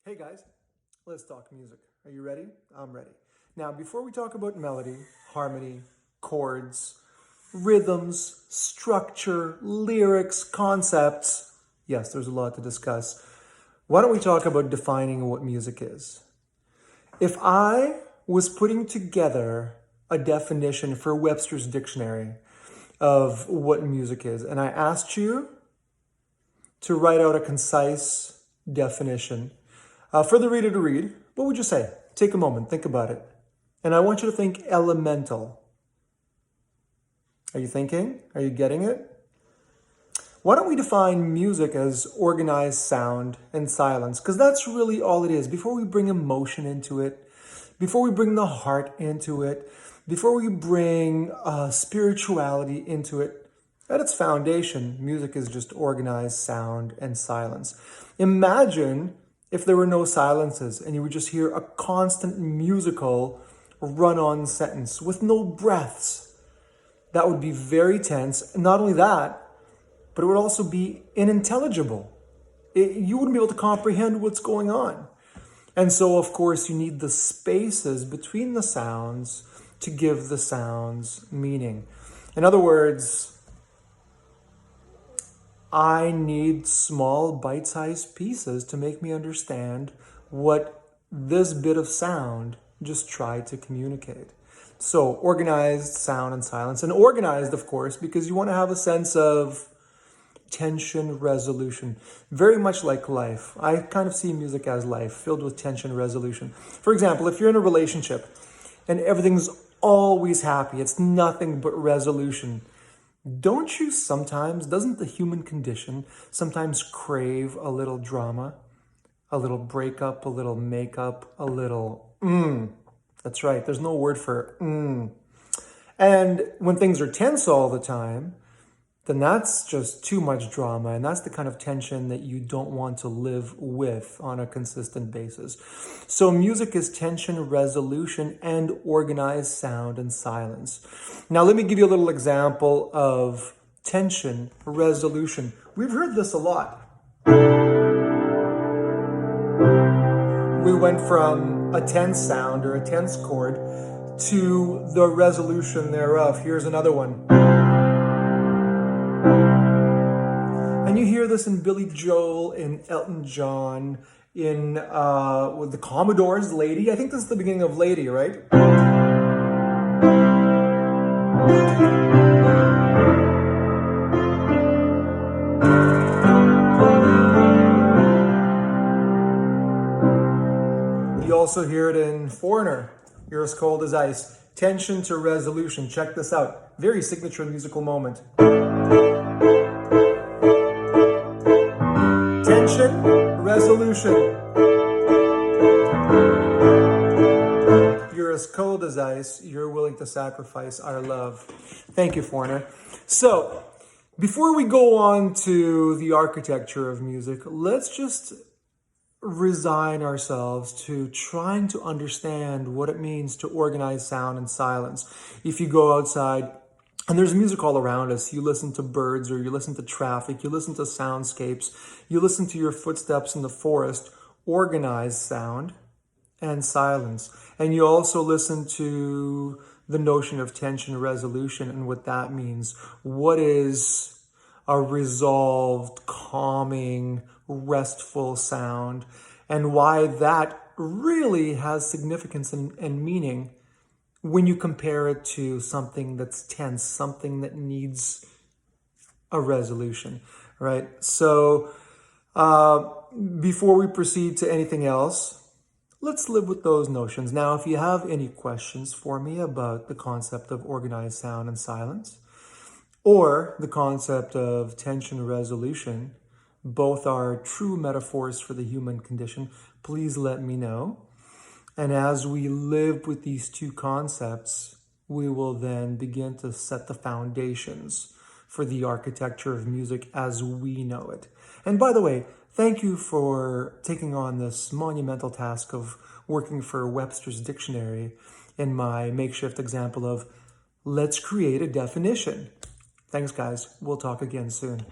Hey guys, let's talk music. Are you ready? I'm ready. Now, before we talk about melody, harmony, chords, rhythms, structure, lyrics, concepts, yes, there's a lot to discuss. Why don't we talk about defining what music is? If I was putting together a definition for Webster's dictionary of what music is, and I asked you to write out a concise definition, for the reader to read, what would you say? Take a moment, think about it. And I want you to think elemental. Are you thinking? Are you getting it? Why don't we define music as organized sound and silence? Because that's really all it is. Before we bring emotion into it, before we bring the heart into it, before we bring spirituality into it, at its foundation, music is just organized sound and silence. Imagine if there were no silences and you would just hear a constant musical run-on sentence with no breaths. That would be very tense. Not only that, but it would also be unintelligible. You wouldn't be able to comprehend what's going on. And so, of course, you need the spaces between the sounds to give the sounds meaning. In other words, I need small bite-sized pieces to make me understand what this bit of sound just tried to communicate. So organized sound and silence. And organized, of course, because you want to have a sense of tension resolution. Very much like life. I kind of see music as life, filled with tension resolution. For example, if you're in a relationship and everything's always happy, it's nothing but resolution, don't you sometimes, doesn't the human condition sometimes crave a little drama, a little breakup, a little makeup, a little That's right, there's no word for And when things are tense all the time, then that's just too much drama. And that's the kind of tension that you don't want to live with on a consistent basis. So music is tension resolution and organized sound and silence. Now, let me give you a little example of tension resolution. We've heard this a lot. We went from a tense sound or a tense chord to the resolution thereof. Here's another one. And you hear this in Billy Joel, in Elton John, in with the Commodores, Lady. I think this is the beginning of Lady, right? You also hear it in Foreigner, You're as Cold as Ice. Tension to resolution. Check this out. Very signature musical moment. Tension, resolution. You're as cold as ice. You're willing to sacrifice our love. Thank you, Foreigner. So, before we go on to the architecture of music, let's just resign ourselves to trying to understand what it means to organize sound and silence. If you go outside and there's music all around us, you listen to birds or you listen to traffic, you listen to soundscapes, you listen to your footsteps in the forest, organized sound and silence. And you also listen to the notion of tension resolution and what that means. What is a resolved, calming, restful sound, and why that really has significance and meaning when you compare it to something that's tense, something that needs a resolution, right? So before we proceed to anything else, let's live with those notions. Now, if you have any questions for me about the concept of organized sound and silence, or the concept of tension resolution, both are true metaphors for the human condition, please let me know. And as we live with these two concepts, we will then begin to set the foundations for the architecture of music as we know it. And by the way, thank you for taking on this monumental task of working for Webster's dictionary in my makeshift example of let's create a definition. Thanks, guys. We'll talk again soon.